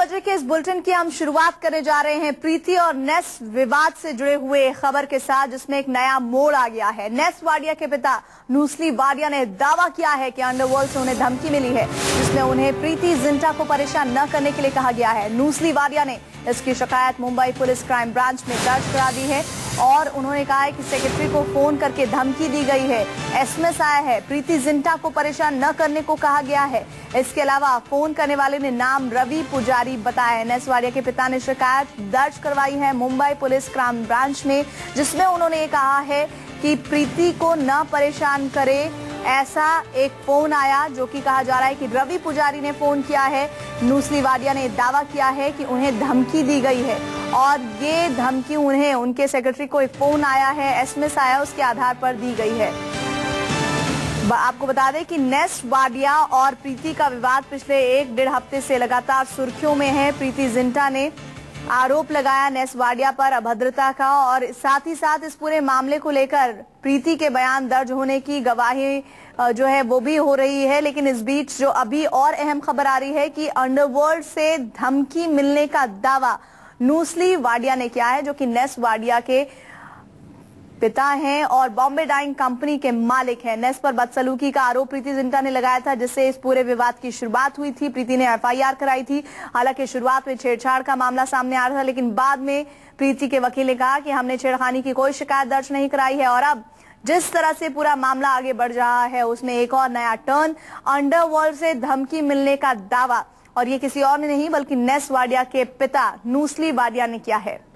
बजे के इस बुलेटिन की हम शुरुआत करने जा रहे हैं प्रीति और नेस विवाद से जुड़े हुए खबर के साथ, जिसमें एक नया मोड़ आ गया है। नेस वाडिया के पिता नूसली वाडिया ने दावा किया है कि अंडरवर्ल्ड से उन्हें धमकी मिली है, जिसमें उन्हें प्रीति जिंटा को परेशान न करने के लिए कहा गया है। नूसली वाडिया ने इसकी शिकायत मुंबई पुलिस क्राइम ब्रांच में दर्ज करा दी है और उन्होंने कहा है कि सेक्रेटरी को फोन करके धमकी दी गई है, एसएमएस आया है, प्रीति जिंटा को परेशान न करने को कहा गया है। इसके अलावा फोन करने वाले ने नाम रवि पुजारी बताया है। नेस वाडिया के पिता ने शिकायत दर्ज करवाई है मुंबई पुलिस क्राइम ब्रांच में, जिसमें उन्होंने ये कहा है कि प्रीति को न परेशान करे। ऐसा एक फोन आया जो कि कहा जा रहा है कि रवि पुजारी ने फोन किया है। नूसली वाडिया ने दावा किया है कि उन्हें धमकी दी गई है और ये धमकी उन्हें उनके सेक्रेटरी को एक फोन आया है, एसएमएस आया, उसके आधार पर दी गई है। आपको बता दें कि नेस वाडिया और प्रीति का विवाद पिछले 1-1.5 हफ्ते से लगातार सुर्खियों में है। प्रीति जिंटा ने आरोप लगाया नेस वाडिया पर अभद्रता का और साथ ही साथ इस पूरे मामले को लेकर प्रीति के बयान दर्ज होने की गवाही जो है वो भी हो रही है। लेकिन इस बीच जो अभी और अहम खबर आ रही है कि अंडरवर्ल्ड से धमकी मिलने का दावा नूसली वाडिया ने किया है, जो कि नेस वाडिया के पिता हैं और बॉम्बे डाइंग कंपनी के मालिक हैं। नेस पर बदसलूकी का आरोप प्रीति जिंटा ने लगाया था, जिससे इस पूरे विवाद की शुरुआत हुई थी। प्रीति ने एफआईआर कराई थी। हालांकि शुरुआत में छेड़छाड़ का मामला सामने आ रहा था, लेकिन बाद में प्रीति के वकील ने कहा कि हमने छेड़खानी की कोई शिकायत दर्ज नहीं कराई है। और अब जिस तरह से पूरा मामला आगे बढ़ रहा है, उसमें एक और नया टर्न, अंडरवर्ल्ड से धमकी मिलने का दावा, और ये किसी और ने नहीं बल्कि नेस वाडिया के पिता नूसली वाडिया ने किया है।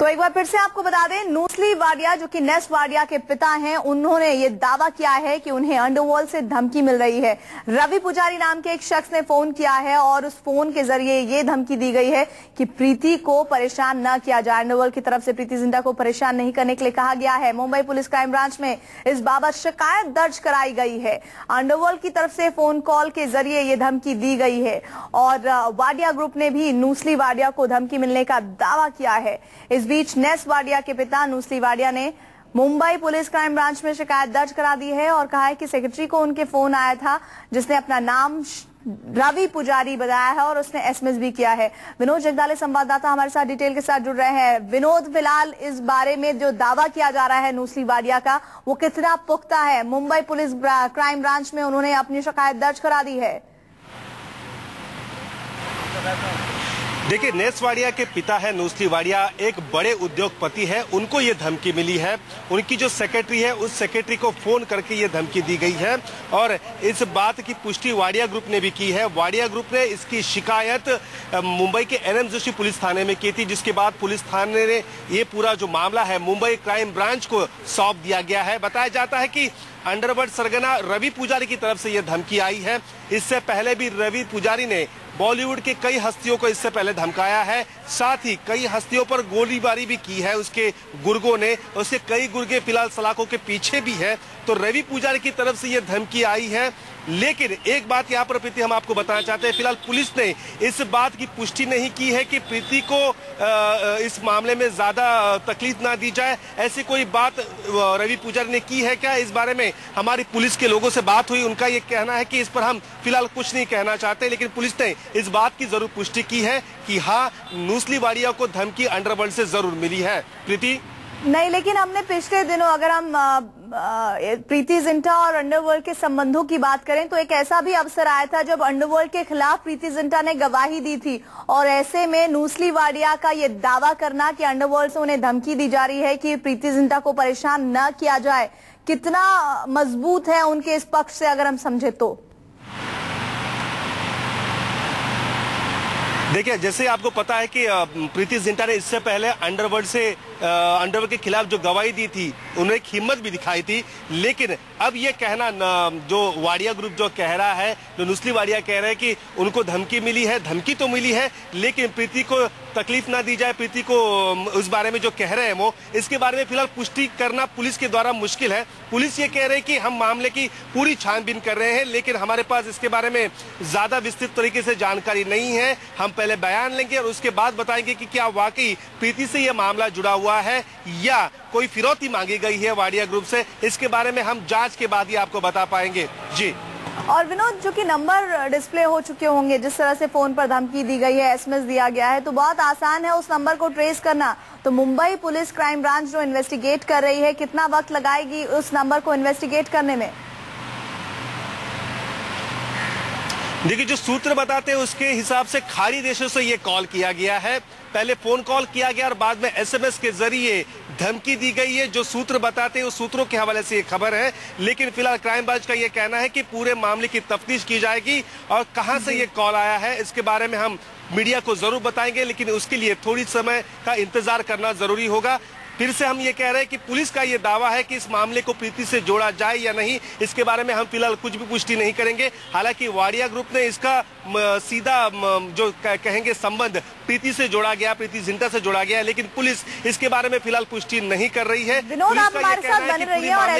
तो एक बार फिर से आपको बता दें, नूसली वाडिया जो कि नेस वाडिया के पिता हैं, उन्होंने ये दावा किया है कि उन्हें अंडरवर्ल्ड से धमकी मिल रही है। रवि पुजारी नाम के एक शख्स ने फोन किया है और उस फोन के जरिए ये धमकी दी गई है कि प्रीति को परेशान न किया जाए। अंडरवर्ल्ड की तरफ से प्रीति जिंटा को परेशान नहीं करने के लिए कहा गया है। मुंबई पुलिस क्राइम ब्रांच में इस बाबत शिकायत दर्ज कराई गई है। अंडरवर्ल्ड की तरफ से फोन कॉल के जरिए ये धमकी दी गई है और वाडिया ग्रुप ने भी नूसली वाडिया को धमकी मिलने का दावा किया है। इस बीच नेस वाडिया के पिता नूसली वाडिया ने मुंबई पुलिस क्राइम ब्रांच में शिकायत दर्ज करा दी है और कहा है कि सेक्रेटरी को उनके फोन आया था, जिसने अपना नाम रवि पुजारी बताया है और उसने एसएमएस भी किया है। विनोद जगदाले संवाददाता हमारे साथ डिटेल के साथ जुड़ रहे हैं। विनोद, फिलहाल इस बारे में जो दावा किया जा रहा है नूसली वाडिया का, वो कितना पुख्ता है? मुंबई पुलिस क्राइम ब्रांच में उन्होंने अपनी शिकायत दर्ज करा दी है। देखिए, नेस वाडिया के पिता है नूसली वाडिया, एक बड़े उद्योगपति है। उनको ये धमकी मिली है। उनकी जो सेक्रेटरी है, उस सेक्रेटरी को फोन करके ये धमकी दी गई है और इस बात की पुष्टि वाडिया ग्रुप ने भी की है। वाडिया ग्रुप ने इसकी शिकायत मुंबई के एनएम जोशी पुलिस थाने में की थी, जिसके बाद पुलिस थाने ने ये पूरा जो मामला है मुंबई क्राइम ब्रांच को सौंप दिया गया है। बताया जाता है कि अंडरवर्ल्ड सरगना रवि पुजारी की तरफ से यह धमकी आई है। इससे पहले भी रवि पुजारी ने बॉलीवुड के कई हस्तियों को इससे पहले धमकाया है, साथ ही कई हस्तियों पर गोलीबारी भी की है उसके गुर्गों ने। उसके कई गुर्गे फिलहाल सलाखों के पीछे भी है। तो रवि पुजारी की तरफ से यह धमकी आई है। लेकिन एक बात यहाँ पर प्रीति हम आपको बताना चाहते हैं, फिलहाल पुलिस ने इस बात की पुष्टि नहीं की है कि प्रीति को इस मामले में ज्यादा तकलीफ ना दी जाए। ऐसी कोई बात रवि पुजारी ने की है क्या? इस बारे में हमारी पुलिस के लोगों से बात हुई, उनका ये कहना है कि इस पर हम फिलहाल कुछ नहीं कहना चाहते। लेकिन पुलिस ने इस बात की जरूर पुष्टि की है कि हाँ, नूसली वाडिया को धमकी अंडरवर्ल्ड से जरूर मिली है। प्रीति नहीं, लेकिन हमने पिछले दिनों, अगर हम प्रीति जिंटा और अंडरवर्ल्ड के संबंधों की बात करें, तो एक ऐसा भी अवसर आया था जब अंडरवर्ल्ड के खिलाफ प्रीति जिंटा ने गवाही दी थी और ऐसे में नूसली वाडिया का ये दावा करना कि अंडरवर्ल्ड से उन्हें धमकी दी जा रही है कि प्रीति जिंटा को परेशान न किया जाए, कितना मजबूत है उनके इस पक्ष से, अगर हम समझे तो? देखिए, जैसे आपको पता है कि प्रीति जिंटा ने इससे पहले अंडरवर्ल्ड के खिलाफ जो गवाही दी थी, उन्हें एक हिम्मत भी दिखाई थी। लेकिन अब ये कहना जो वाडिया ग्रुप जो कह रहा है, जो नूसली वाडिया कह रहे हैं कि उनको धमकी मिली है, धमकी तो मिली है लेकिन प्रीति को तकलीफ ना दी जाए, प्रीति को उस बारे में जो कह रहे हैं वो, इसके बारे में फिलहाल पुष्टि करना पुलिस के द्वारा मुश्किल है। पुलिस ये कह रही है कि हम मामले की पूरी छानबीन कर रहे हैं, लेकिन हमारे पास इसके बारे में ज्यादा विस्तृत तरीके से जानकारी नहीं है। हम पहले बयान लेंगे और उसके बाद बताएंगे कि क्या वाकई प्रीति से यह मामला जुड़ा हुआ है या कोई फिरौती मांगी गई है वाडिया ग्रुप से। इसके बारे में हम जांच के बाद ही आपको बता पाएंगे। जी। और विनोद, जो कि नंबर डिस्प्ले हो चुके होंगे, जिस तरह से फोन पर धमकी दी गई है, एसएमएस दिया गया है, तो बहुत आसान है उस नंबर को ट्रेस करना। तो मुंबई पुलिस क्राइम ब्रांच जो इन्वेस्टिगेट कर रही है, कितना वक्त लगाएगी उस नंबर को इन्वेस्टिगेट करने में? देखिए, जो सूत्र बताते हैं उसके हिसाब से खाड़ी देशों से ये कॉल किया गया है। पहले फोन कॉल किया गया और बाद में एसएमएस के जरिए धमकी दी गई है। जो सूत्र बताते हैं उस सूत्रों के हवाले से ये खबर है। लेकिन फिलहाल क्राइम ब्रांच का ये कहना है कि पूरे मामले की तफ्तीश की जाएगी और कहां से ये कॉल आया है इसके बारे में हम मीडिया को जरूर बताएंगे, लेकिन उसके लिए थोड़ी समय का इंतजार करना जरूरी होगा। फिर से हम ये कह रहे हैं कि पुलिस का ये दावा है कि इस मामले को प्रीति से जोड़ा जाए या नहीं, इसके बारे में हम फिलहाल कुछ भी पुष्टि नहीं करेंगे। हालांकि वाडिया ग्रुप ने इसका सीधा जो कहेंगे संबंध प्रीति से जोड़ा गया, प्रीति जिंटा से जोड़ा गया है, लेकिन पुलिस इसके बारे में फिलहाल पुष्टि नहीं कर रही है। विनोद, आप हमारे साथ बने रहिए और